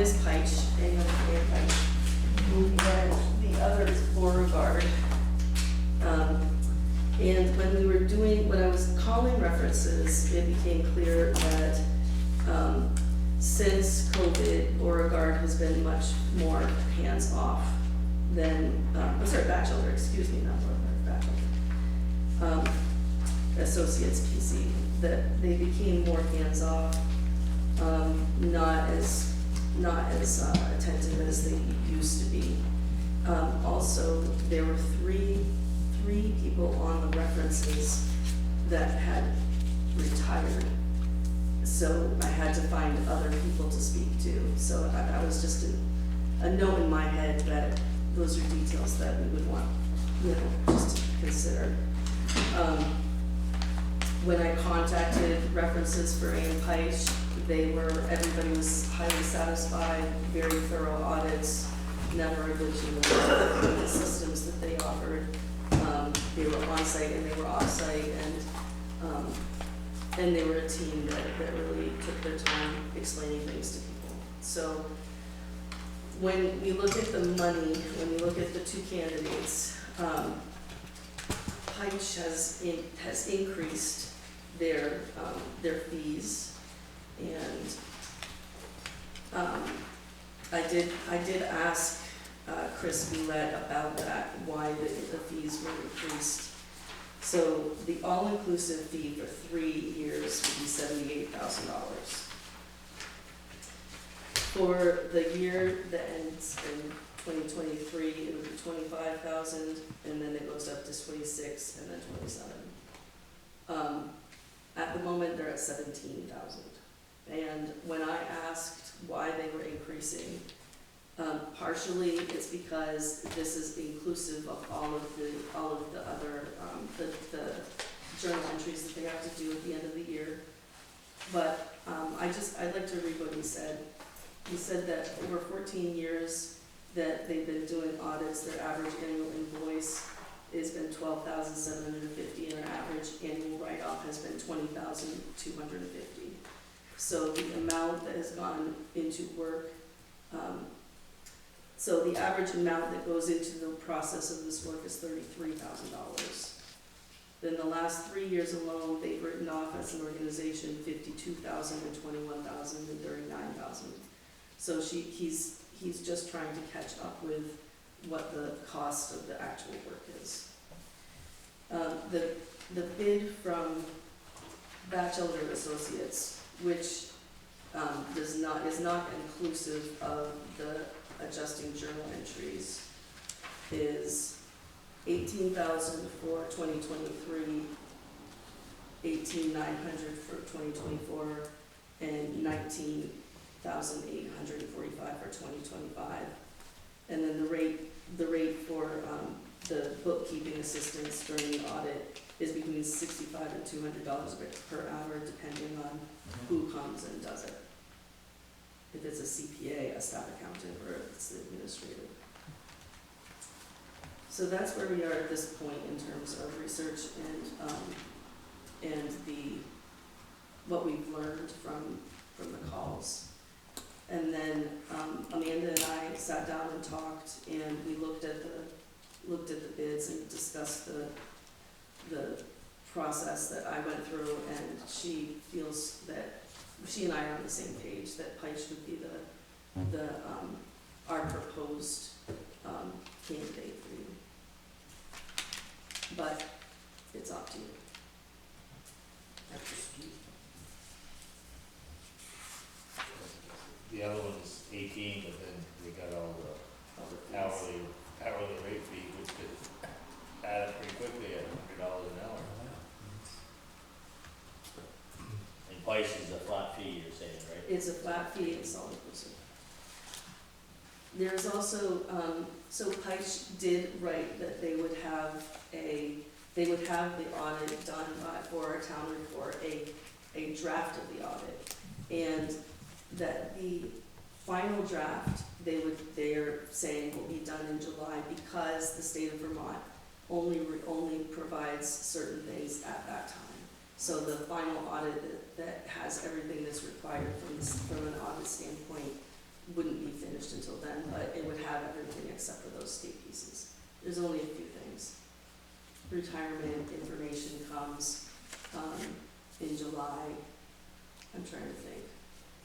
is Pike, and the other is Beauregard. And when I was calling references, it became clear that since COVID, Beauregard has been much more hands-off than, Batchelder, excuse me, not Beauregard, Batchelder. Associates PC, that they became more hands-off, not as attentive as they used to be. Also, there were three people on the references that had retired, so I had to find other people to speak to. So I was just a note in my head that those are details that we would want, just to consider. When I contacted references for Ann Pike, everybody was highly satisfied, very thorough audits, never a glitch in the systems that they offered. They were on-site and they were off-site, and they were a team that really took their time explaining things to people. So when we look at the money, when we look at the two candidates, Pike has increased their fees, and I did ask Chris Boulette about that, why the fees were increased. So the all-inclusive fee for 3 years would be $78,000. For the year that ends in 2023, it would be $25,000, and then it goes up to $26,000 and then $27,000. At the moment, they're at $17,000. And when I asked why they were increasing, partially it's because this is inclusive of all of the other the journal entries that they have to do at the end of the year. But I'd like to read what he said. He said that over 14 years that they've been doing audits, their average annual invoice has been $12,750, and their average annual write-off has been $20,250. So the amount that has gone into work, so the average amount that goes into the process of this work is $33,000. Then the last 3 years alone, they've written off as an organization $52,000 and $21,000 and $39,000. So he's just trying to catch up with what the cost of the actual work is. The bid from Batchelder Associates, which is not inclusive of the adjusting journal entries, is $18,000 for 2023, $18,900 for 2024, and $19,845 for 2025. And then the rate for the bookkeeping assistance during the audit is between $65 and $200 per hour, depending on who comes and does it. If it's a CPA, a staff accountant, or if it's the administrator. So that's where we are at this point in terms of research and what we've learned from the calls. And then Amanda and I sat down and talked, and we looked at the bids and discussed the process that I went through, and she feels that she and I are on the same page, that Pike would be our proposed candidate for you. But it's up to you. The other one's 18, but then we got all the hourly rate fee, which could add up pretty quickly at $100 an hour. And Pike is a flat fee, you're saying, right? It's a flat fee, it's all inclusive. There's also, so Pike did write that they would have the audit done for our town report, a draft of the audit, and that the final draft they're saying will be done in July, because the state of Vermont only provides certain things at that time. So the final audit that has everything that's required from an audit standpoint wouldn't those state pieces. There's only a few things. Retirement information comes, in July. I'm trying to think.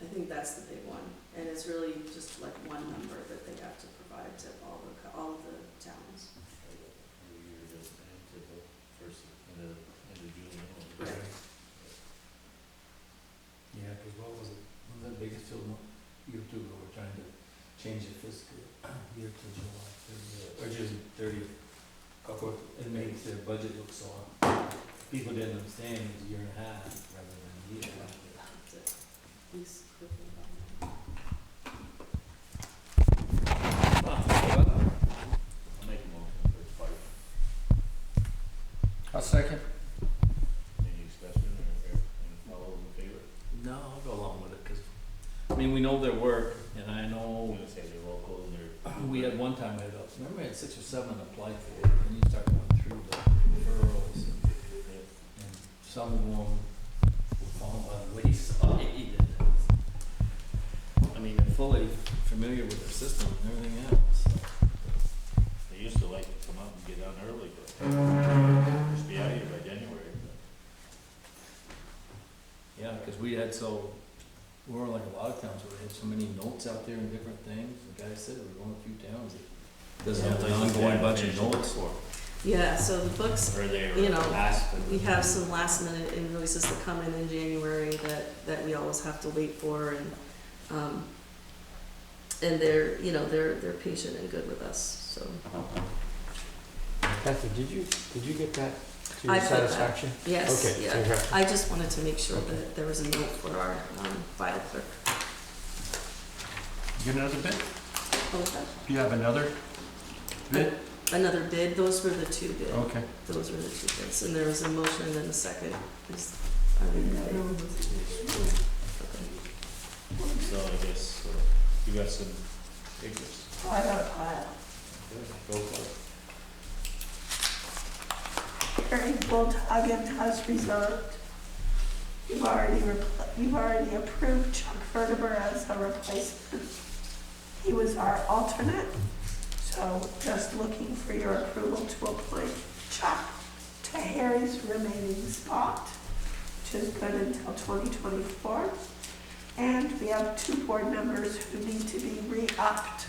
I think that's the big one, and it's really just like one number that they have to provide to all of the towns. Every year doesn't end to the first, end of June. Right. Yeah, because what was it, one of the biggest two, year or two ago, we're trying to change the fiscal year to July 30th, or June 30th. Of course, it makes their budget look so, people didn't understand it was a year and a half rather than a year. Please, quickly about I'll make a motion for five. I'll second. Any discussion or all those in favor? No, I'll go along with it, because, I mean, we know their work, and I I'm know, gonna say they're local and they're. we had one time, remember we had 6 or 7 apply for it, and you start going through the referrals, and some of them will fall by the wayside. I mean, they're fully familiar with their system and everything else, so. They used to like to come out and get on early, but just be out here by January. Yeah, because we were like a lot of towns where we had so many notes out there and different things. The guy said we're going a few towns that doesn't have an ongoing bunch of notes. Yeah, so the books, Or they you know, last. we have some last minute invoices that come in January that we always have to wait for, and they're, you know, they're patient and good with us, so. Kathy, did you get that to I your put that. satisfaction? Yes, Okay, yeah. fantastic. I just wanted to make sure that there was a note for our file clerk. You get another bid? What was that? Do you have another bid? Another bid, those were the two bids. Okay. Those were the two bids, and there was a motion and then a second. Are we ready? Okay. So I guess, you got some papers. I got a pile. Go for it. Fairfield has resigned. You've already approved Chuck Verteber as a replacement. He was our alternate, so just looking for your approval to appoint Chuck to Harry's remaining spot, which is good until 2024. And we have 2 board members who need to be re-upped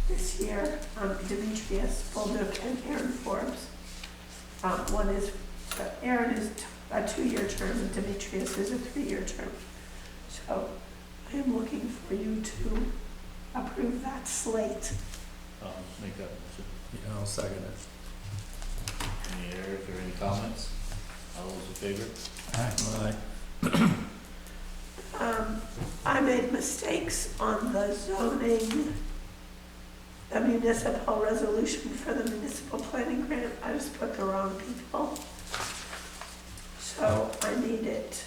this year, Demetrius Bolduc and Aaron Forbes. Aaron is a 2-year term and Demetrius is a 3-year term. So I am looking for you to approve that slate. Make that motion. Yeah, I'll second it. Any errors or any comments? All those in favor? Aye. I made mistakes on the zoning, the municipal resolution for the municipal planning grant. I just put the wrong people. So I need it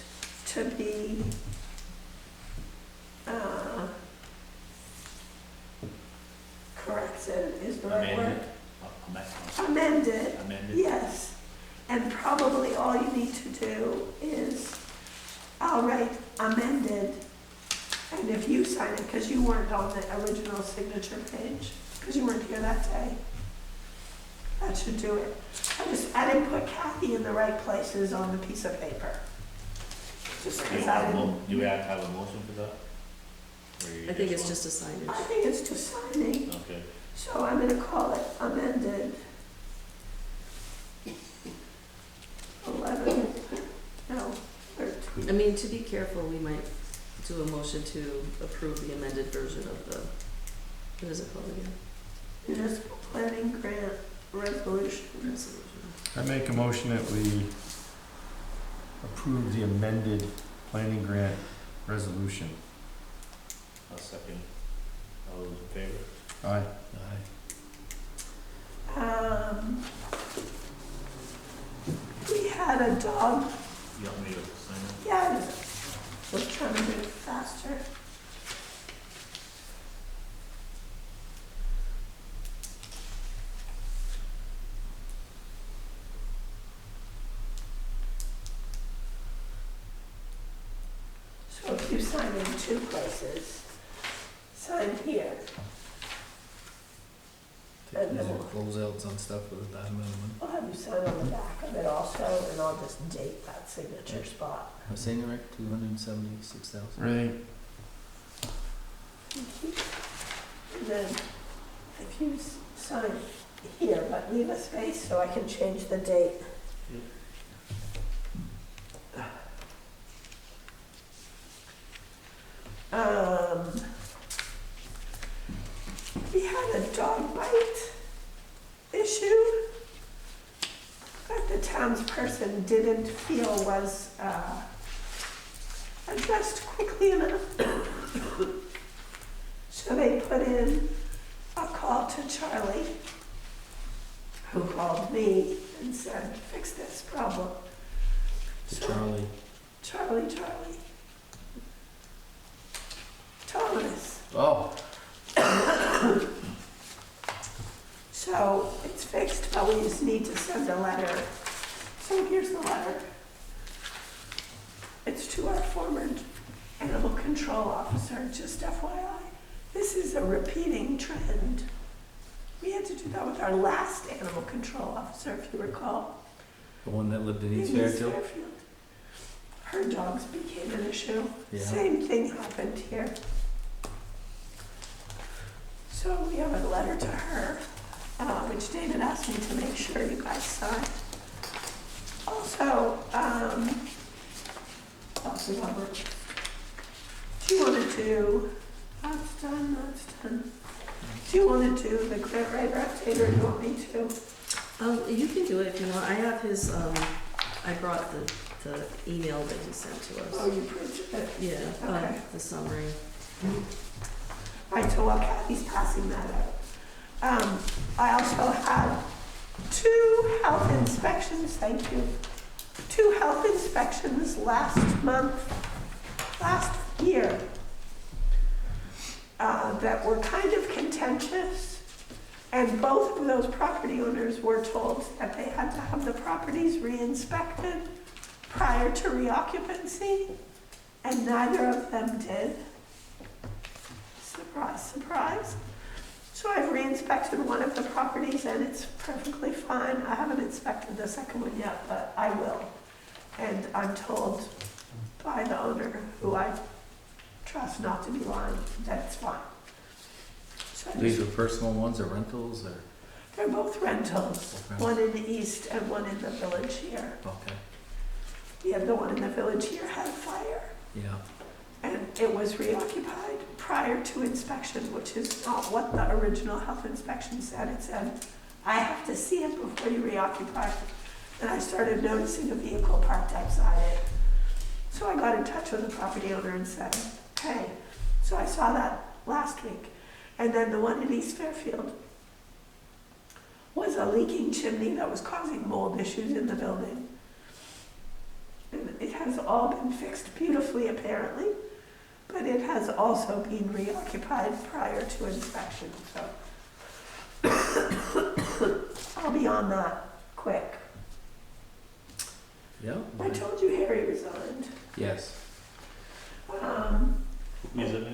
to be, corrected is the right word. Amended, Amended? yes. And probably all you need to do is, I'll write amended, and if you sign it, because you weren't on the original signature page, because you weren't here that day, that should do it. I didn't put Kathy in the right places on the piece of paper. Just because I didn't. Do we have to have a motion for that? Or you I think it's want- just a signage. I think it's just signing, Okay. so I'm gonna call it amended. 11, no, 13. I mean, to be careful, we might do a motion to approve the amended version of the, what is it called again? Municipal planning grant resolution. Resolution. I make a motion that we approve the amended planning grant resolution. I'll second. All those in favor? Aye. Aye. We had a dog, You want me to sign it? yeah, I was trying to do it faster. So if you sign in 2 places, sign here. And These then are closeouts on stuff with a diamond in I'll have you sign on the back of it also, and I'll just date that signature spot. I'm saying it right, 276,000. Right. And then if you sign here, but leave a space so I can change the date. We had a dog bite issue that the townsperson didn't feel was addressed quickly enough. So they put in a call to Charlie, who called me and said, fix this problem. To Charlie. Charlie. Thomas. Oh, So it's fixed, but we just need to send a letter. So here's the letter. It's to our former animal control officer, just FYI. This is a repeating trend. We had to do that with our last animal control officer, if you recall. the one that lived in East In East Fairfield? Fairfield. Her dogs became an issue. Yeah. Same thing happened here. So we have a letter to her, which David asked me to make sure you guys sign. Also, do you want to do, that's done. Do you want to do the grant writer update, or do you want me to? You can do it if you want. I have his, I brought the email that he sent to us. Oh, you printed it? Yeah, Okay. the summary. Right, so while Kathy's passing that out. I also had 2 health inspections, thank you. 2 health inspections last year, that were kind of contentious. And both of those property owners were told that they had to have the properties re-inspected prior to reoccupancy, and neither of them did. Surprise, surprise. So I've re-inspected one of the properties and it's perfectly fine. I haven't inspected the second one yet, but I will. And I'm told by the owner, who I trust not to be lying, that it's fine. So These are personal ones or rentals or? they're both rentals, Okay. one in the east and one in the village here. Okay, Yeah, the one in the village here had a fire. yeah. And it was reoccupied prior to inspection, which is not what the original health inspection said. It said, I have to see it before you reoccupy it. And I started noticing a vehicle parked outside it. So I got in touch with the property owner and said, hey, so I saw that last week. And then the one in East Fairfield was a leaking chimney that was causing mold issues in the building. And it has all been fixed beautifully, apparently. But it has also been reoccupied prior to inspection, so I'll be on that quick. Yeah? I told you Harry resigned. Yes. Is it?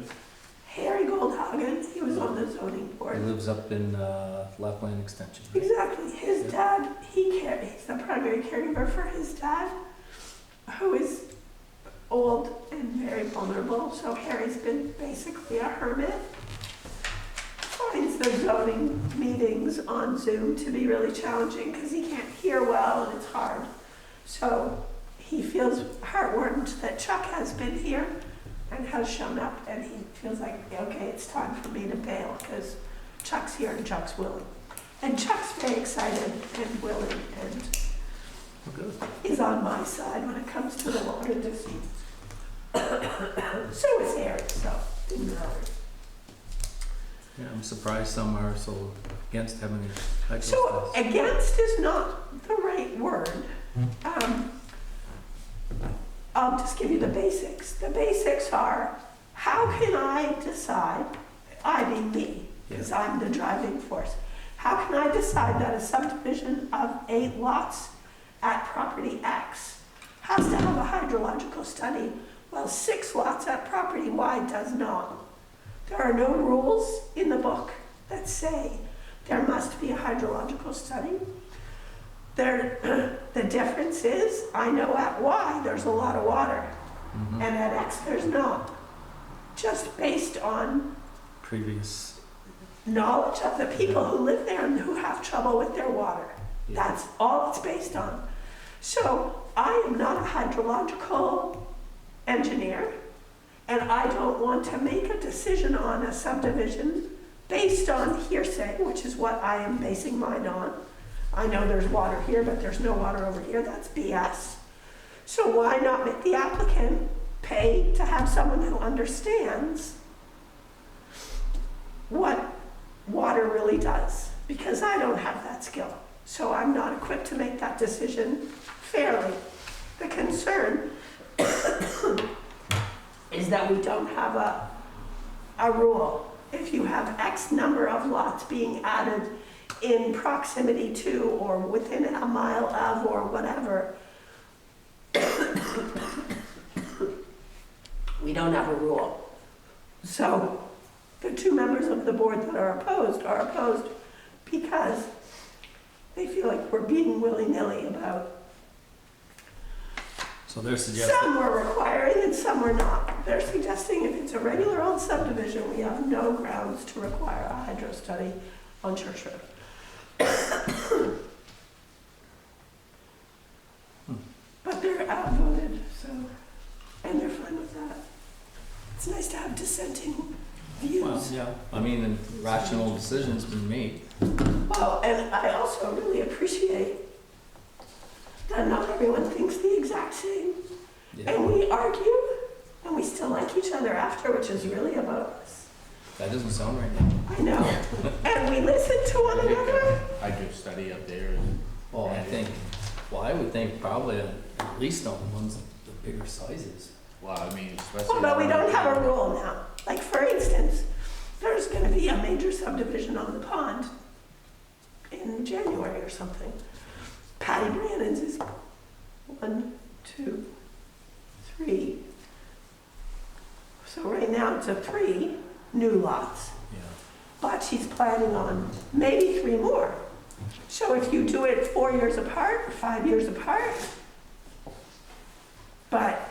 Harry Goldhagen, he was on the zoning He board. lives up in Lapland Extension. Right? Exactly, his dad, he's the primary caregiver for his dad, who is old and very vulnerable, so Harry's been basically a hermit. Finds the zoning meetings on Zoom to be really challenging because he can't hear well and it's hard. So he feels heartwarmed that Chuck has been here and has shown up, and he feels like, okay, it's time for me to bail because Chuck's here and Chuck's willing. And Chuck's very excited and willing and Good. is on my side when it comes to the water dispute. So is Harry, so didn't matter. Yeah, I'm surprised some are so against having a hydro So test. against is not the right word. I'll just give you the basics. The basics are, how can I decide, I mean me, because I'm the driving force, how can I decide that a subdivision of 8 lots at property X has to have a hydrological study, while 6 lots at property Y does not? There are no rules in the book that say there must be a hydrological study. The difference is, I know at Y, there's a lot of water, Mhm. and at X, there's not. Just based on Previous. knowledge of the people who live there and who have trouble with their water. Yeah. That's all it's based on. So I am not a hydrological engineer, and I don't want to make a decision on a subdivision based on hearsay, which is what I am basing mine on. I know there's water here, but there's no water over here. That's BS. So why not make the applicant pay to have someone who understands what water really does? Because I don't have that skill. So I'm not equipped to make that decision fairly. The concern is that we don't have a rule. If you have X number of lots being added in proximity to or within a mile of or whatever, we don't have a rule. So the two members of the board that are opposed because they feel like we're being willy-nilly about. So they're suggesting, Some we're requiring and some we're not. They're suggesting if it's a regular old subdivision, we have no grounds to require a hydro study on Church Road. But they're outvoted, so, and they're fine with that. It's nice to have dissenting well, views. yeah, I mean, a rational decision's been made. Well, and I also really appreciate that not everyone thinks the exact same. Yeah, And we argue, and we still like each other after, which is really about us. that doesn't sound right now. I know. And we listen to one another. Hydro study up there and Well, I think, well, I would think probably at least on the ones, the bigger sizes. well, I mean, especially. Well, but we don't have a rule now. Like, for instance, there's gonna be a major subdivision on the pond in January or something. Patty Brannan's is 1, 2, 3. So right now it's a 3 new lots, Yeah. but she's planning on maybe 3 more. So if you do it 4 years apart, 5 years apart, but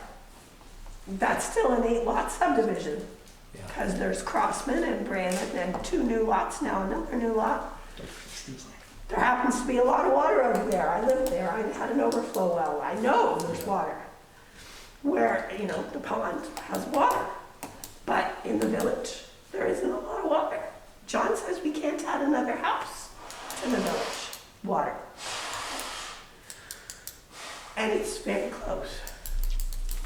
that's still an 8-lot subdivision. Yeah. Because there's Crossman and Brandon and 2 new lots now, another new lot. There happens to be a lot of water over there. I lived there. I had an overflow well. I know there's water. Where, you know, the pond has water. But in the village, there isn't a lot of water. John says we can't add another house to the village water. And it's very close.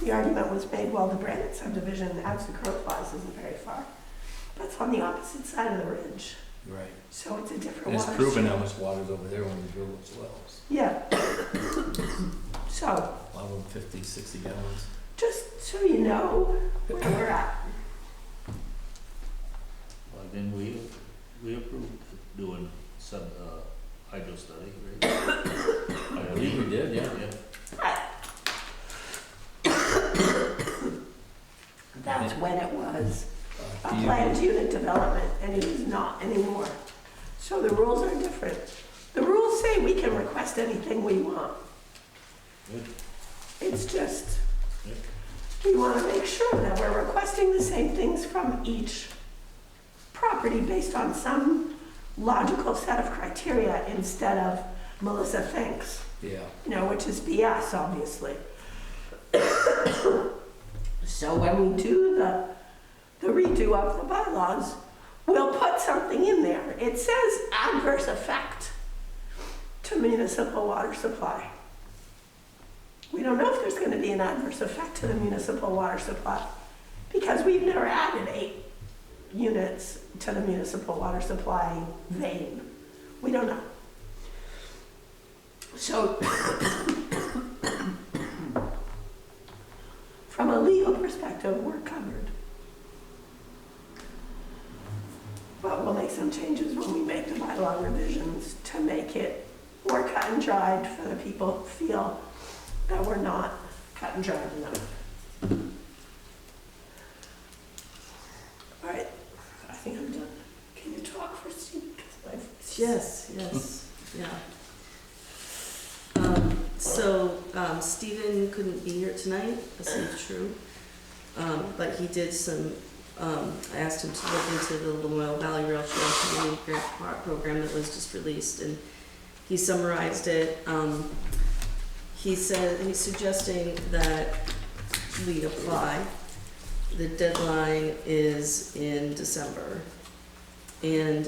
The argument was made, well, the Brandon subdivision, as the crow flies, isn't very far. But it's on the opposite side of the ridge. Right. So it's a different And it's water proven how stream. much water's over there when you drill those wells. Yeah. So, A lot of them 50, 60 gallons. just so you know where we're at. Well, then we approved doing some, hydro study, right? I believe we did, yeah. That's when it was a PUD. planned unit development, and it is not anymore. So the rules are different. The rules say we can request anything we want. Good. It's just, Yeah. we want to make sure that we're requesting the same things from each property based on some logical set of criteria instead of Melissa thinks, Yeah. you know, which is BS, obviously. So when we do the redo of the bylaws, we'll put something in there. It says adverse effect to municipal water supply. We don't know if there's going to be an adverse effect to the municipal water supply because we've never added 8 units to the municipal water supply vein. We don't know. So from a legal perspective, we're covered. But we'll make some changes when we make the bylaw revisions to make it more cut and dried for the people who feel that we're not cut and dried enough. All right, I think I'm done. Can you talk for Steve? Because my voice Yes, yeah. Stephen couldn't be here tonight, this is true. But he did some, I asked him to look into the Lamoille Valley Rail Trail Community Grant Program that was just released, and he summarized it. He said, he's suggesting that we apply. The deadline is in December. And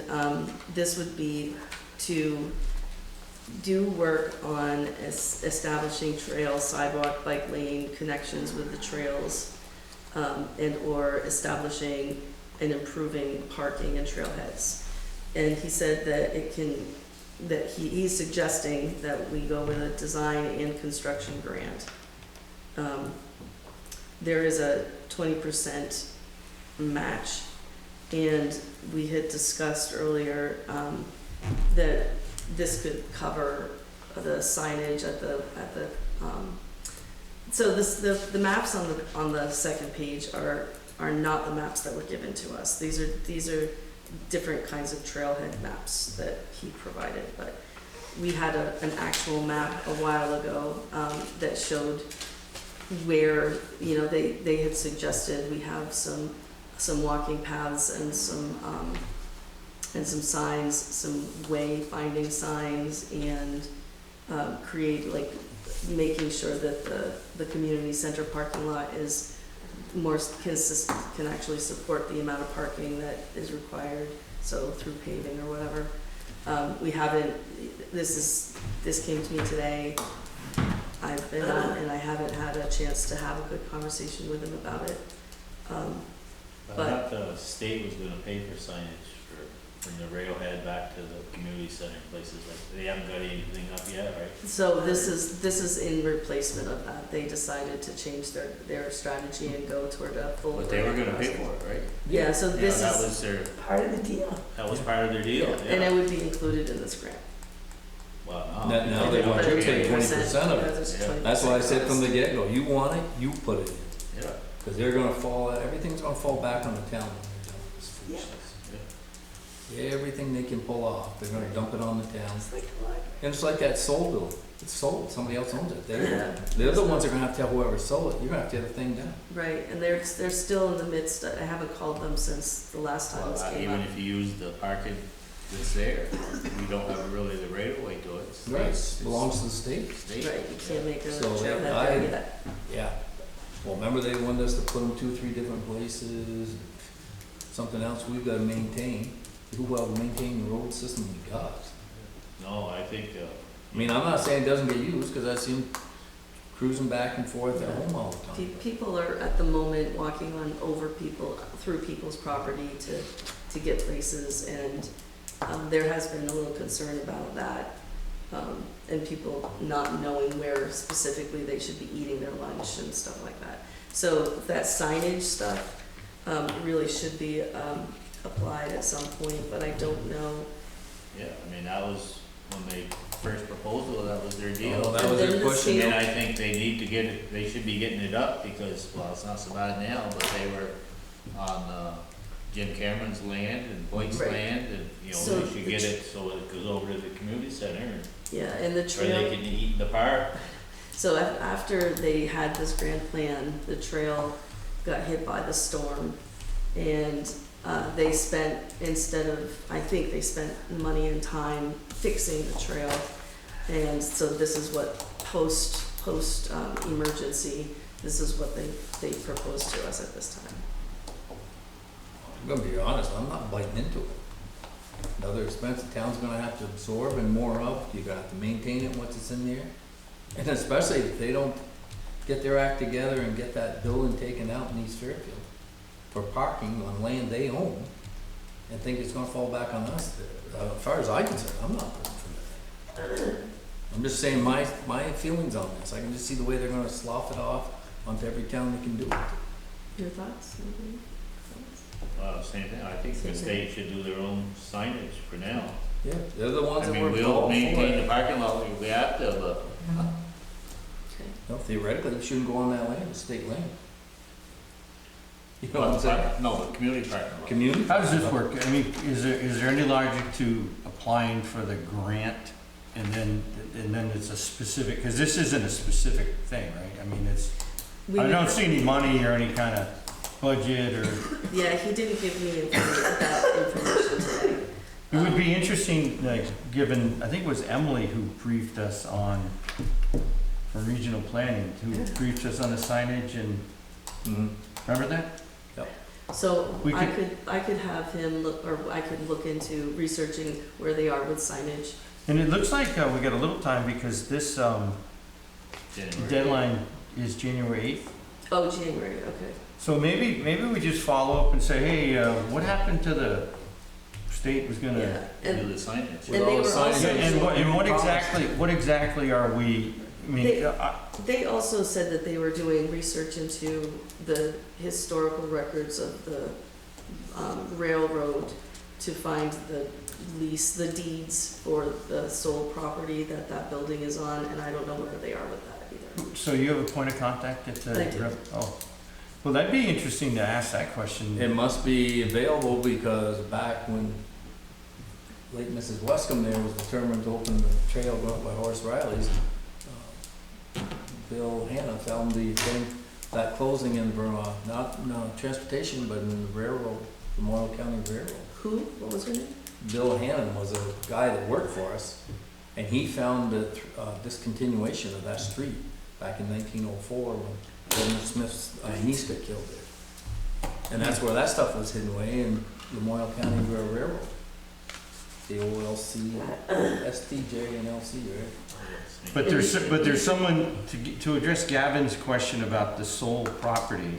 this would be to do work on establishing trails, sidewalk, bike lane connections with the trails, and or establishing and improving parking and trailheads. And he said that he's suggesting that we go with a design and construction grant. There is a 20% match, and we had discussed earlier that this could cover the signage at the so the maps on the second page are not the maps that were given to us. These are different kinds of trailhead maps that he provided, but we had an actual map a while ago that showed where, you know, they had suggested we have some walking paths and some signs, some wayfinding signs, and create, like, making sure that the community center parking lot is more consistent, can actually support the amount of parking that is required, so through paving or whatever. We haven't, this came to me today. I've been on, and I haven't had a chance to have a good conversation with him about it. I thought the state was gonna pay for signage from the railhead back to the community center and places like, they haven't got anything up yet, right? So this is in replacement of that. They decided to change their strategy and go toward a full. But they were gonna pay for it, right? Yeah, so this That is, was their, Part of the deal. that was part of their deal, and yeah. it would be included in this grant. Well, Now they want you to take 20% of it. Yeah. That's why I said from the get-go, you want it, you put it in. Yeah. Because they're gonna fall, everything's gonna fall back on the town when they're done with this foolishness. Everything they can pull off, they're gonna dump it on the town. It's like a lot. And it's like that sold bill, it's sold, somebody else owns it. Yeah. They're the ones that are gonna have to tell whoever sold it, you're gonna have to tear the thing down. Right, and they're still in the midst, I haven't called them since the last time this Well, came even up. if you use the parking that's there, we don't have really the right of way to it. It's Belongs to the state. state. Right, you can't make a So, trailhead yeah, there yet. Yeah. Well, remember they wanted us to put them 2 or 3 different places, something else we've gotta maintain. Who will maintain the road system we got? No, I think, I mean, I'm not saying it doesn't get used, cause I see them cruising back and forth at home all the time. People are at the moment walking through people's property to get places, and there has been a little concern about that, and people not knowing where specifically they should be eating their lunch and stuff like that. So that signage stuff really should be applied at some point, but I don't know. yeah, I mean, that was when they first proposed it, that was their deal. Oh, that was And then their the push. state- And I think they need to get it, they should be getting it up because, well, it's not so bad now, but they were on Jim Cameron's land and Boyd's Right. land, and, you know, So they should get it so it goes over to the community center, and Yeah, and the or trail. they can eat in the park. So after they had this grand plan, the trail got hit by the storm, and they spent, I think they spent money and time fixing the trail. And so this is what post emergency, this is what they proposed to us at this time. I'm gonna be honest, I'm not biting into it. Another expense the town's gonna have to absorb and more of, you're gonna have to maintain it once it's in there. And especially if they don't get their act together and get that building taken out in East Fairfield for parking on land they own, and think it's gonna fall back on us. As far as I'm concerned, I'm not voting for that. I'm just saying my feelings on this. I can just see the way they're gonna slough it off onto every town they can do it. Your thoughts? Anybody? Same thing, I think the state should do their own signage for now. Yeah, they're the ones I that mean, work we'll all for maintain it. the parking lot, we have to, but Okay. No, theoretically, you shouldn't go on that land, it's state land. You know what I'm saying? No, the community parking lot. Community. How does this work? I mean, is there any logic to a applying for the grant and then it's a specific, because this isn't a specific thing, right? I mean, it's, I don't see any money or any kind of budget or, Yeah, he didn't give me that information today. it would be interesting, like, given, I think it was Emily who briefed us on, from regional planning, who briefed us on the signage and, remember that? So We I could- could have him look, or I could look into researching where they are with signage. And it looks like we got a little time because this January. deadline is January 8th. Oh, January, okay. So maybe we just follow up and say, hey, what happened to the state was gonna? Yeah, Do and the signage. And they were also- And what exactly are we, I mean, They- they also said that they were doing research into the historical records of the railroad to find the lease, the deeds for the sole property that that building is on, and I don't know where they are with that either. so you have a point of contact at the? I do. Oh, well, that'd be interesting to ask that question. It must be available because back when late Mrs. Wescombe there was determined to open the trail going up by Horace Riley's, Bill Hanna found the thing, that closing in Vermont, not, no, transportation, but in the railroad, the Memorial County Railroad. Who? What was her name? Bill Hannon was a guy that worked for us, and he found the discontinuation of that street back in 1904 when Governor Smith's niece got killed there. And that's where that stuff was hidden away in the Memorial County Railroad. The OLC, STJ and LC, right? But there's someone, to address Gavin's question about the sole property,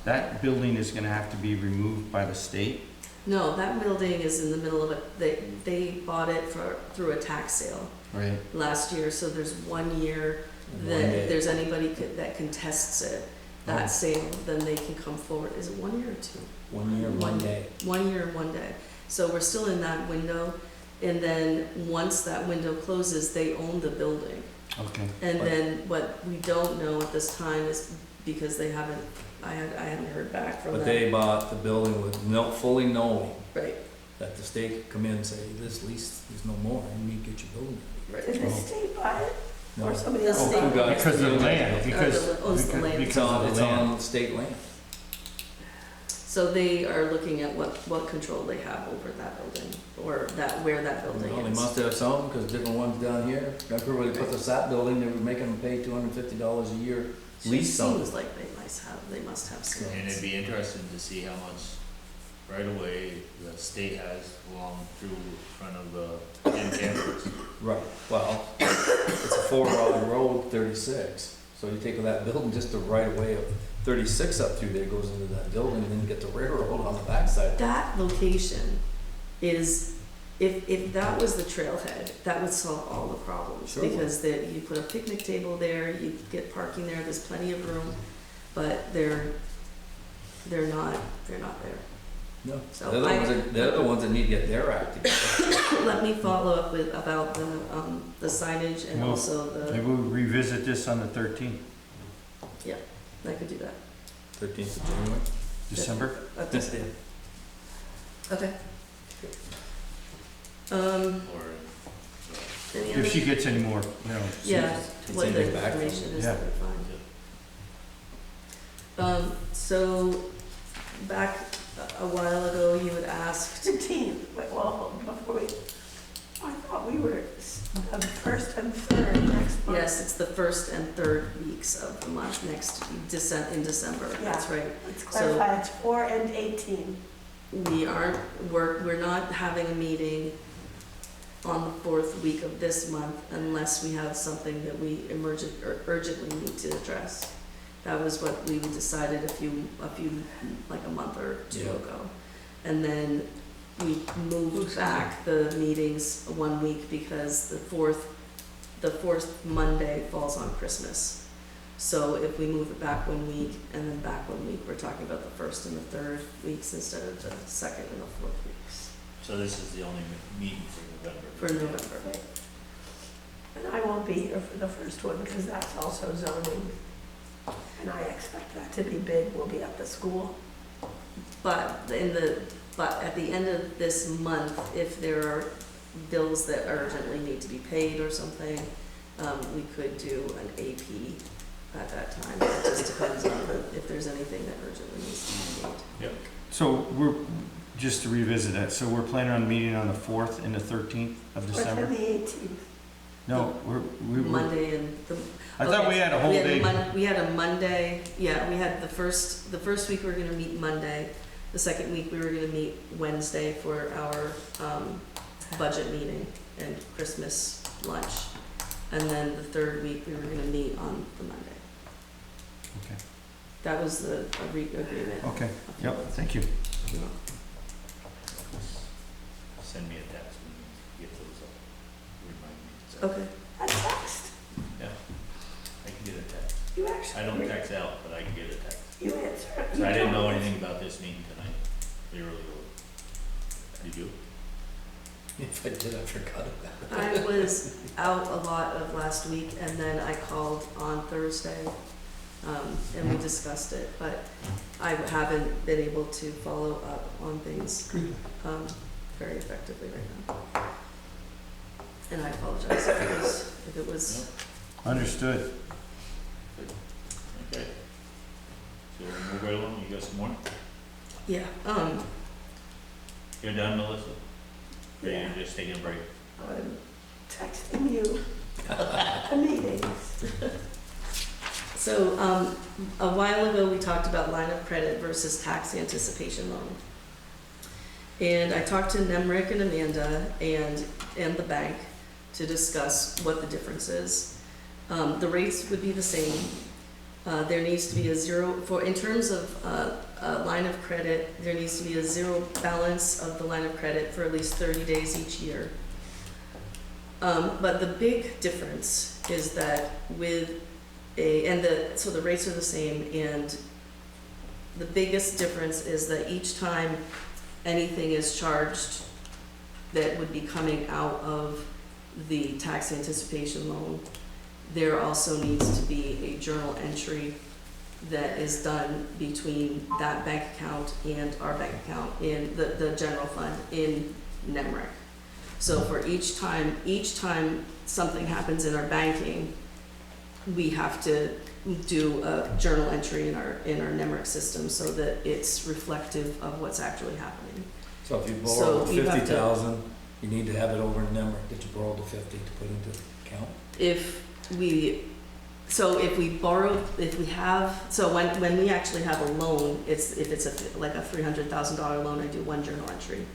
that building is gonna have to be removed by the state? No, that building is in the middle of it. They bought it through a tax sale Right. last year, so there's 1 year that if there's anybody that contests it, that sale, then they can come forward. Is it 1 year or 2? 1 year, 1 day. 1 year and 1 day. So we're still in that window, and then once that window closes, they own the building. Okay. And then what we don't know at this time is because they haven't, I haven't heard back from them. But they bought the building with fully knowing Right, that the state could come in and say, this lease is no more, you need to get your building. Did the state buy it, No. or somebody The else? state- bought it? Because of the land, owns the land. It's on the land, state land. so they are looking at what control they have over that building, or where that building Well, they is. must have some, because different ones down here, remember when they put the SAP building, they were making them pay $250 a year lease on Seems it. like they must have some. And it'd be interesting to see how much right away the state has along through front of the gym campus. Right, well, it's a 4-rod road, 36, so you take that building, just the right of way of 36 up through there goes into that building, and then you get the railroad on the backside. That location is, if that was the trailhead, that would solve all the problems. Sure. Because you put a picnic table there, you get parking there, there's plenty of room, but they're not there. No, So they're the ones that need to get their act together. Let me follow up about the signage and Well, also Maybe we'll revisit this on the 13th, I could do that. 13th of January. December. That's it. Okay. Or Any If other? she gets any more, Yeah, what the anything back from information is, Yeah. that'd be fine. So, back a while ago, you had asked, 15th, well, before we, I thought we were the first and third next month. yes, it's the first and third weeks of the month, in December, that's right. Let's clarify, it's 4 and 18. We're not having a meeting on the fourth week of this month unless we have something that we urgently need to address. That was what we decided like a month or two Yeah. ago. And then we moved back the meetings 1 week because the fourth Monday falls on Christmas. So if we move it back 1 week and then back 1 week, we're talking about the first and the third weeks instead of the second and the fourth weeks so this is the only meeting for November. for November. And I won't be here for the first one because that's also zoning. And I expect that to be big, we'll be at the school. But at the end of this month, if there are bills that urgently need to be paid or something, we could do an AP at that time. It just depends on if there's anything that urgently needs to be paid. So we're, just to revisit that, so we're planning on meeting on the 4th and the 13th of Or December? the 18th. No, we Monday and the. I thought we had a whole day. We had a Monday, yeah, we had the first week we were gonna meet Monday. The second week we were gonna meet Wednesday for our, budget meeting and Christmas lunch. And then the third week we were gonna meet on the Monday. Okay. That was the agreement. Okay, yep, thank you. Send me a text when you get those up. Remind me. So, Okay, A text. I can get a text. You actually. I don't text out, but I can get a text. You answer. So I didn't know anything about this meeting tonight. They really Did you? If I did, I forgot about it. I was out a lot of last week and then I called on Thursday, and we discussed it, but I haven't been able to follow up on things, very effectively right now. And I apologize if it was, Understood. Okay. So we'll move right along. You got some more? yeah, You're done, Melissa? Or Yeah. you're just taking a break? I'm texting you the meetings. so, a while ago, we talked about line of credit versus tax anticipation loan. And I talked to Nemrick and Amanda and the bank to discuss what the difference is. The rates would be the same. There needs to be a zero, in terms of a line of credit, there needs to be a zero balance of the line of credit for at least 30 days each year. But the big difference is that so the rates are the same, and the biggest difference is that each time anything is charged that would be coming out of the tax anticipation loan, there also needs to be a journal entry that is done between that bank account and our bank account in the general fund in NEMRIC. So for each time something happens in our banking, we have to do a journal entry in our NEMRIC system so that it's reflective of what's actually happening. So if you So borrow you have to- 50,000, you need to have it over in number that you borrowed the 50 to put into the account? When we actually have a loan, if it's like a $300,000 loan, I do one journal entry.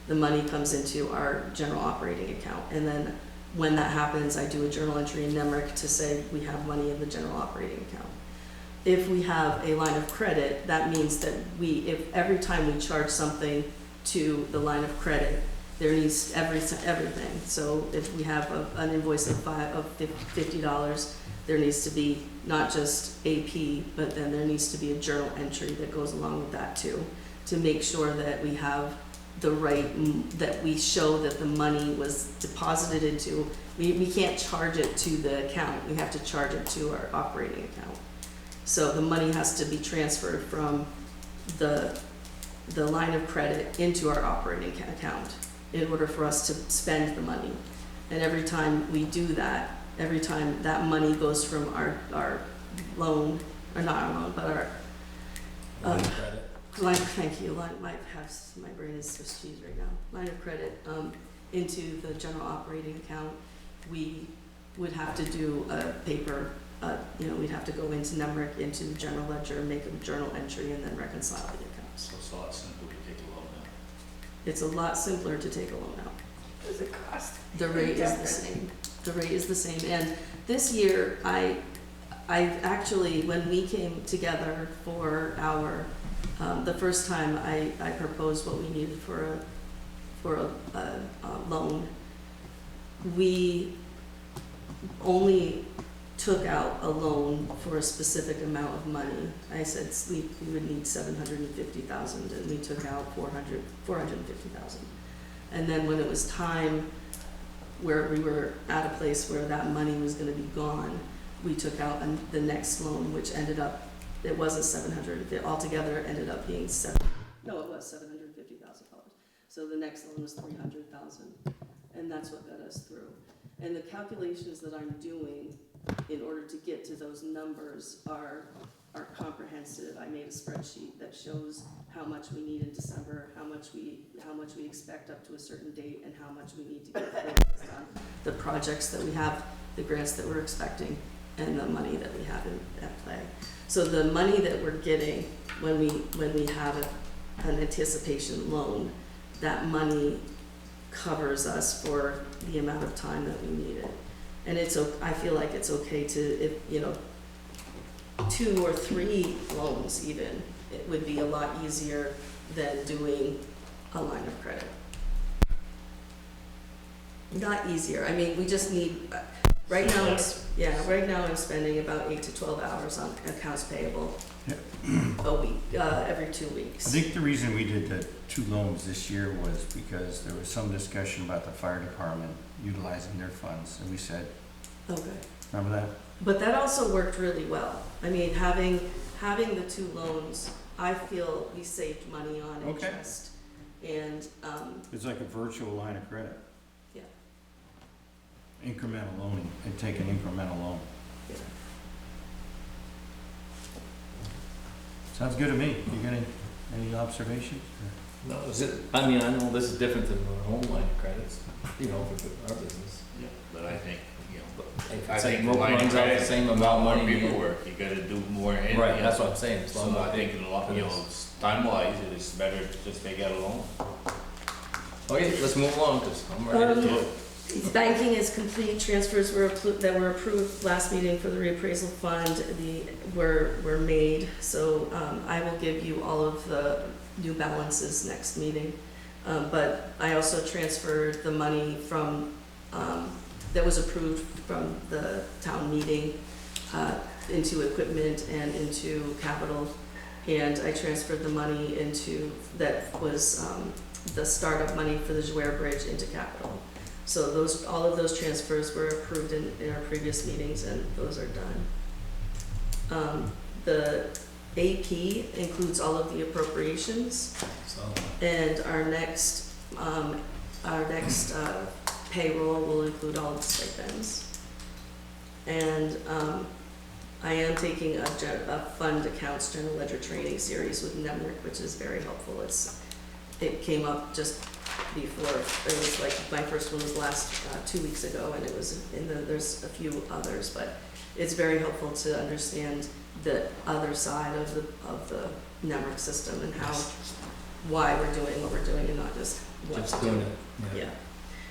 The money comes into our general operating account, and then when that happens, I do a journal entry in NEMRIC to say we have money in the general operating account. If we have a line of credit, that means that if every time we charge something to the line of credit, there needs everything. So if we have an invoice of $50, there needs to be not just AP, but then there needs to be a journal entry that goes along with that too, to make sure that we have the right, that we show that the money was deposited into, we can't charge it to the account, we have to charge it to our operating account. So the money has to be transferred from the line of credit into our operating account in order for us to spend the money. And every time we do that, every time that money goes from our loan, or not our loan, but our Line of credit? my brain is Swiss cheese right now. Line of credit into the general operating account, we would have to do a paper, we'd have to go into NEMRIC, into the general ledger, make a journal entry, and then reconcile the accounts. So it's a lot simpler to take a loan now. It's a lot simpler to take a loan out. Does it cost? The rate is the same. The rate is the same. And this year, I actually, when we came together for our, the first time I proposed what we needed for a loan, we only took out a loan for a specific amount of money. I said we would need $750,000, and we took out $450,000. And then when it was time where we were at a place where that money was going to be gone, we took out the next loan, which ended up, it wasn't altogether it ended up being $750,000. So the next loan was $300,000. And that's what got us through. And the calculations that I'm doing in order to get to those numbers are comprehensive. I made a spreadsheet that shows how much we need in December, how much we expect up to a certain date, and how much we need to get focused on the projects that we have, the grants that we're expecting, and the money that we have at play. So the money that we're getting when we have an anticipation loan, that money covers us for the amount of time that we need it. And I feel like it's okay to, if, 2 or 3 loans even, it would be a lot easier than doing a line of credit. Not easier, I mean, we just need, right now I'm spending about 8 to 12 hours on accounts payable a week, every 2 weeks. I think the reason we did the 2 loans this year was because there was some discussion about the fire department utilizing their funds, and we said, Okay. remember that? But that also worked really well. I mean, having the 2 loans, I feel we saved money on Okay. interest. And, It's like a virtual line of credit. Yeah. Incremental loaning, and take an incremental loan. yeah. Sounds good to me. You got any observations? No, I mean, I know this is different than our own line of credits, for our business. Yeah, but I think, If I it's think like line of runs out the credit, same a amount lot of more money. paperwork, you gotta do more. Right, that's what I'm saying. It's a lot So more I think in a lot, time-wise, it is better to just take out a loan. Okay, let's move along, because I'm ready to do it. Banking is complete. Transfers that were approved last meeting for the reappraisal fund, were made. So I will give you all of the new balances next meeting. But I also transferred the money from, that was approved from the town meeting into equipment and into capital. And I transferred the money that was the startup money for the Jouer Bridge into capital. So all of those transfers were approved in our previous meetings, and those are done. The AP includes all of the appropriations, So, and our next payroll will include all of the stipends. And I am taking a fund accounts general ledger training series with Nemrick, which is very helpful. It came up just before, it was like, my first one was last 2 weeks ago, and it was there's a few others, but it's very helpful to understand the other side of the Nemrick system and why we're doing what we're doing and not just what just to do. doing it. Yeah.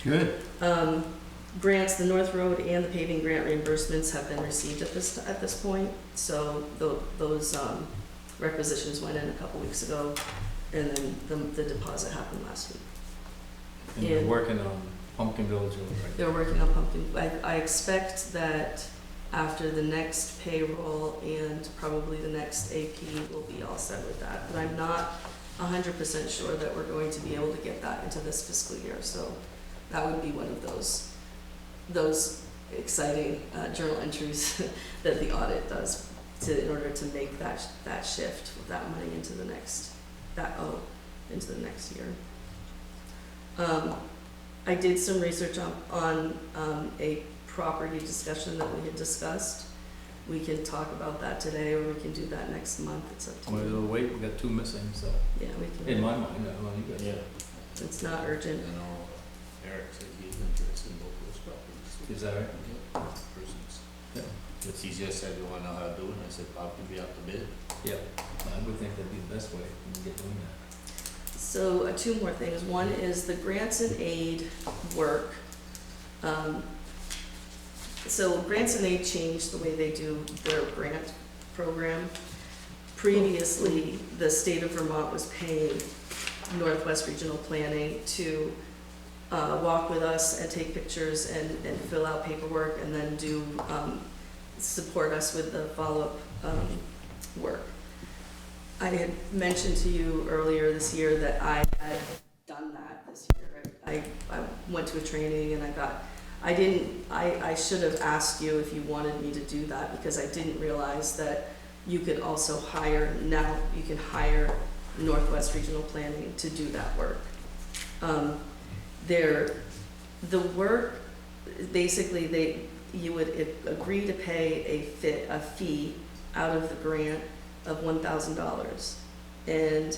Good. Grants, the North Road and the paving grant reimbursements have been received at this point. So those requisitions went in a couple weeks ago, and then the deposit happened last week. And you're working on Pumpkin Village Road, right? They're working on pumpkin. I expect that after the next payroll and probably the next AP, we'll be all set with that. But I'm not 100% sure that we're going to be able to get that into this fiscal year. So that would be one of those exciting journal entries that the audit does in order to make that shift with that money into the next year. I did some research on a property discussion that we had discussed. We can talk about that today, or we can do that next month. It's up to Well, you. we'll wait, we got 2 missing, so, Yeah, we can. in my mind, I don't know, you guys. Yeah. It's not urgent. I know Eric said he's interested in both of those properties. Is that right? Yeah, persons. Yeah. But he just said, you wanna know how to do it, and I said, probably be out to bid. Yeah, I would think that'd be the best way to get doing that. So 2 more things. One is the grants and aid work. So grants and aid changed the way they do their grant program. Previously, the state of Vermont was paying Northwest Regional Planning to walk with us and take pictures and fill out paperwork, and then do support us with the follow-up work. I had mentioned to you earlier this year that I had done that this year. I went to a training, and I should have asked you if you wanted me to do that, because I didn't realize that you could also hire Northwest Regional Planning to do that work. The work, basically, you would agree to pay a fee out of the grant of $1,000. And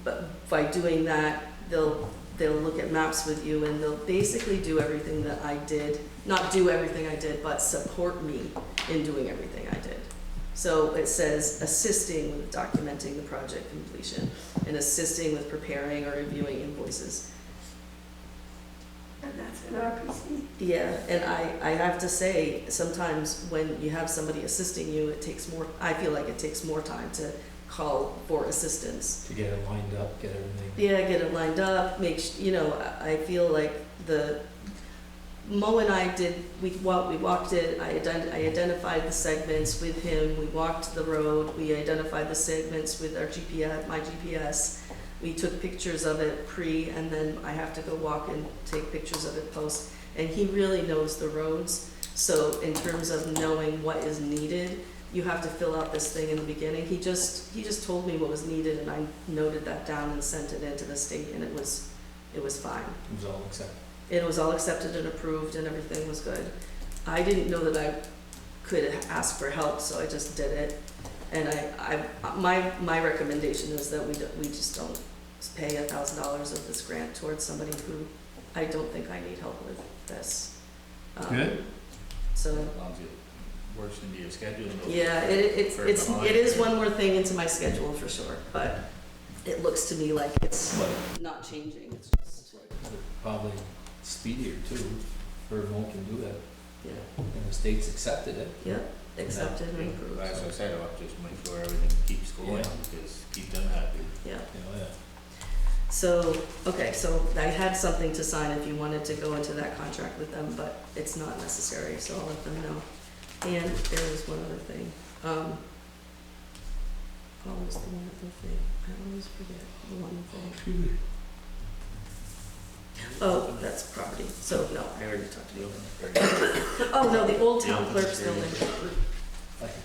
but by doing that, they'll look at maps with you and they'll basically do everything that I did. Not do everything I did, but support me in doing everything I did. So it says assisting with documenting the project completion and assisting with preparing or reviewing invoices. And that's in RPC. Yeah, and I have to say, sometimes when you have somebody assisting you, I feel like it takes more time to call for assistance. To get it lined up, get everything. Yeah, get it lined up, I feel like Mo and I we walked it, I identified the segments with him, we walked the road, we identified the segments with our GPS, my GPS. We took pictures of it and then I have to go walk and take pictures of it post. And he really knows the roads, so in terms of knowing what is needed, you have to fill out this thing in the beginning. He just told me what was needed and I noted that down and sent it into the state and it was fine. It was all accepted. It was all accepted and approved and everything was good. I didn't know that I could ask for help, so I just did it. And my recommendation is that we just don't pay $1,000 of this grant towards somebody who I don't think I need help with this. Good. As So, long as it works into your schedule. yeah, it is one more thing into my schedule for sure, but it looks to me like it's not changing, it's just, Probably speedier too, Mo can do that, yeah, and the state's accepted it. yep, accepted and approved. As I so, said, I'll just make sure everything keeps going, Yeah. because keep them happy. yeah. You know, yeah. So, okay, so I had something to sign if you wanted to go into that contract with them, but it's not necessary, so I'll let them know. And there was one other thing. What was the one other thing? I always forget the one thing. Oh, that's property, so no, I already talked to you. Oh, no, the old town clerk's building.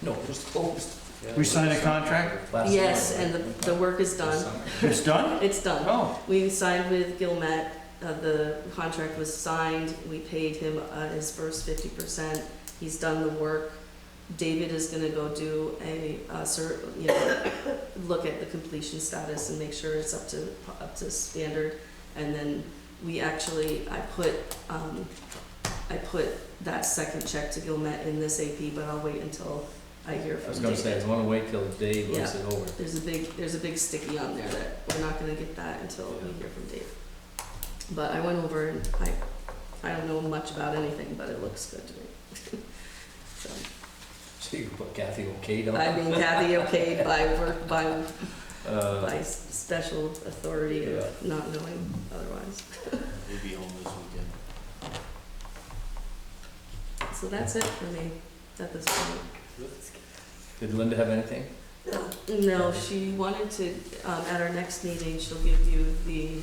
No, it was closed. We signed a contract? Last Yes, summer. and the work is done. It's done? It's done. Oh, We signed with Gilmet, the contract was signed, we paid him his first 50%, he's done the work. David is gonna go do look at the completion status and make sure it's up to standard. And then I put that second check to Gilmet in this AP, but I'll wait until I hear from I was gonna say, David. I wanna wait till Dave looks Yeah. it over. There's a big sticky on there that we're not gonna get that until we hear from Dave. But I went over and I don't know much about anything, but it looks good to me. So, So you put Kathy okayed on it? I mean, Kathy okayed by special authority Yeah. of not knowing otherwise. We'll be home this weekend. So that's it for me at this point. Did Linda have anything? No, she wanted to, at our next meeting, she'll give you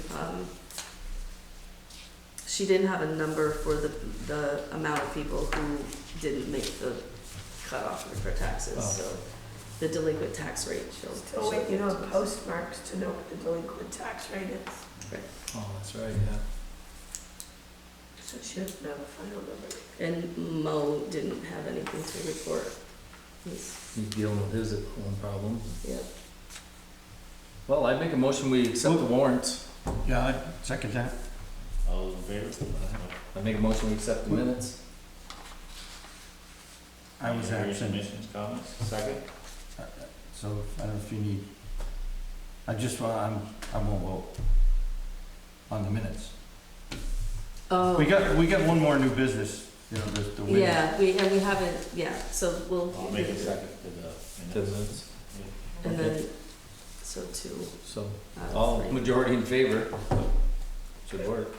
she didn't have a number for the amount of people who didn't make the cutoff for taxes, Oh. so the delinquent tax rate, Still waiting on postmarks to know what the delinquent tax rate is. Oh, that's right, yeah. So she doesn't have a final number. And Mo didn't have anything to report. He's, He's dealing with his own problem. yeah. Well, I make a motion, we accept the warrants. yeah, I second that. All those in favor? I make a motion, we accept the minutes. I was Any absent, Commissioners, comments? Second? so I don't know if you need, I won't vote on the minutes. Oh. We got one more new business, the wind. Yeah, we haven't, so we'll. I'll make a second to To the the minutes. minutes. And Okay. then, so two So, out of all, three. majority in favor. Should work.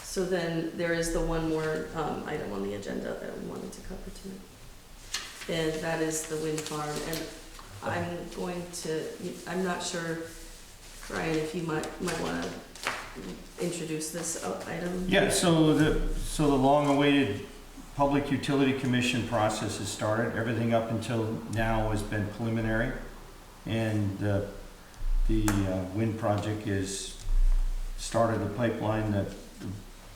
So then there is the one more item on the agenda that we wanted to cover tonight. And that is the wind farm. And I'm not sure, Brian, if you might want to introduce this item. Yeah, so the long-awaited Public Utility Commission process has started. Everything up until now has been preliminary. And the wind project is started the pipeline that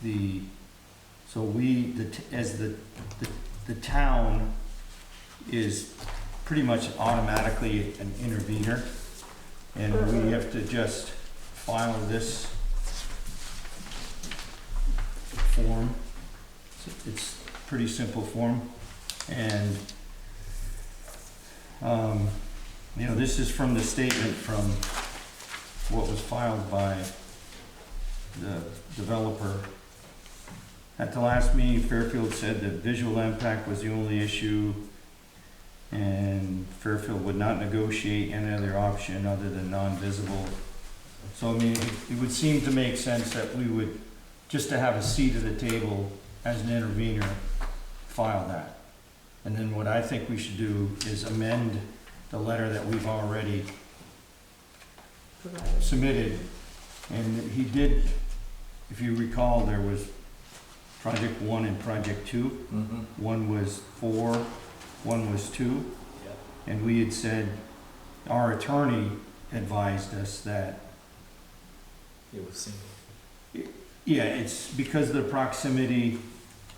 so we, as the town is pretty much automatically an intervener, and we have to just file this form. It's a pretty simple form, and you know, this is from the statement from what was filed by the developer. At the last meeting, Fairfield said that visual impact was the only issue, and Fairfield would not negotiate any other option other than non-visible. So I mean, it would seem to make sense that we would, just to have a seat at the table as an intervener, file that. And then what I think we should do is amend the letter that we've already Provided. submitted. And he did, if you recall, there was project 1 and project 2. Mm-hmm. One was 4, one was 2. Yep. And we had said, our attorney advised us that, It was single. yeah, it's because of the proximity,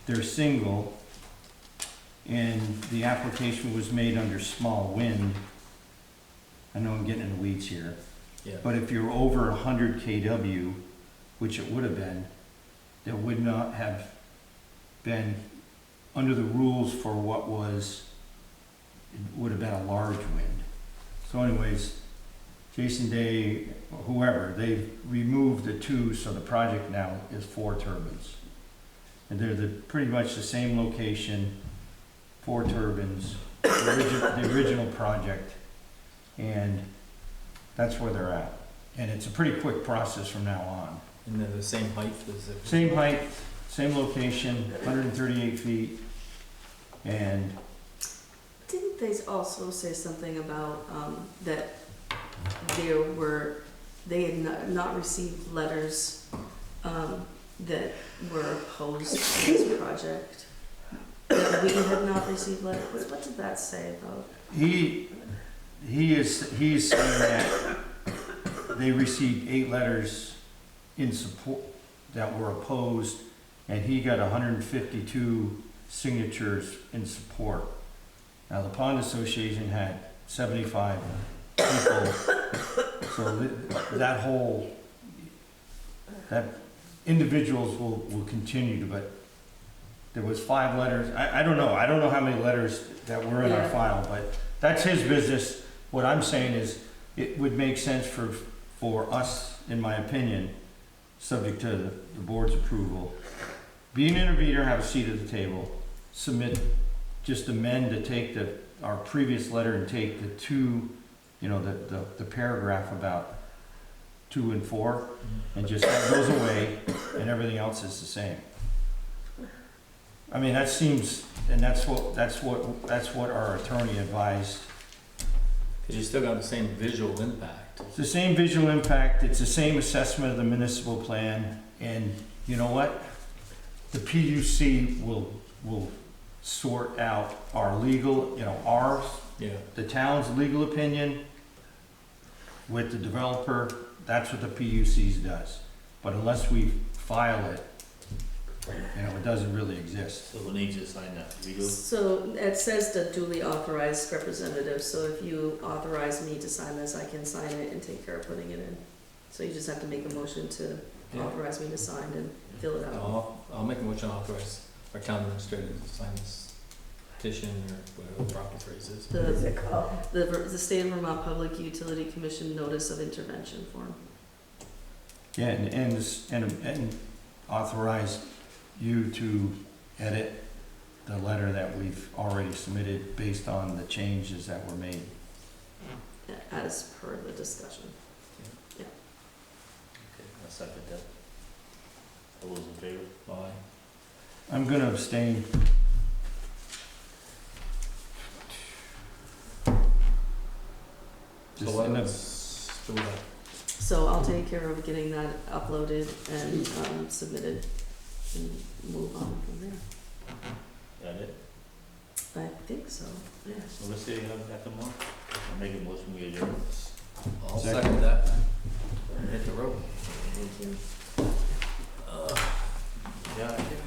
they're single, and the application was made under small wind. I know I'm getting in the weeds here, Yeah. but if you're over 100 kW, which it would have been, there would not have been, under the rules for what was, it would have been a large wind. So anyways, Jason Day, whoever, they removed the 2, so the project now is 4 turbines. And they're pretty much the same location, 4 turbines, the original project, and that's where they're at. And it's a pretty quick process from now on. And they're the same height as the. Same height, same location, 138 feet, and Didn't they also say something about, that they had not received letters, that were opposed to this project? That we had not received letters, what did that say about? he is saying that they received 8 letters in support that were opposed, and he got 152 signatures in support. Now, the Pond Association had 75 people, so that individuals will continue to, but there was 5 letters. I don't know how many letters that were in our Yeah. file, but that's his business. What I'm saying is, it would make sense for us, in my opinion, subject to the board's approval, be an intervener, have a seat at the table, submit, just amend to take our previous letter and take the 2, you know, the paragraph about 2 and 4, and just that goes away, and everything else is the same. I mean, that seems, and that's what our attorney advised. Cause you still got the same visual impact. It's the same visual impact, it's the same assessment of the municipal plan, and you know what? The PUC will sort out our legal, you know, ours, Yeah. the town's legal opinion with the developer. That's what the PUC's does. But unless we file it, you know, it doesn't really exist. So we'll need you to sign that, we do? So it says the duly authorized representative, so if you authorize me to sign this, I can sign it and take care of putting it in. So you just have to make a motion to Yeah. authorize me to sign and fill it out. I'll make a motion to authorize our town administrator to sign this petition or whatever the proper phrase is. What is The, it called? the State of Vermont Public Utility Commission Notice of Intervention form. Yeah, and authorize you to edit the letter that we've already submitted based on the changes that were made. As per the discussion. Okay, I'll second that. All those in favor? Aye. I'm gonna abstain. So Just in a- let's do that. So I'll take care of getting that uploaded and submitted and move on from there. That it? I think so, yeah. So let's see, at the mark. I'll make a motion, we adjourn. I'll Second. second that. Hit the road. Thank you. Yeah, I think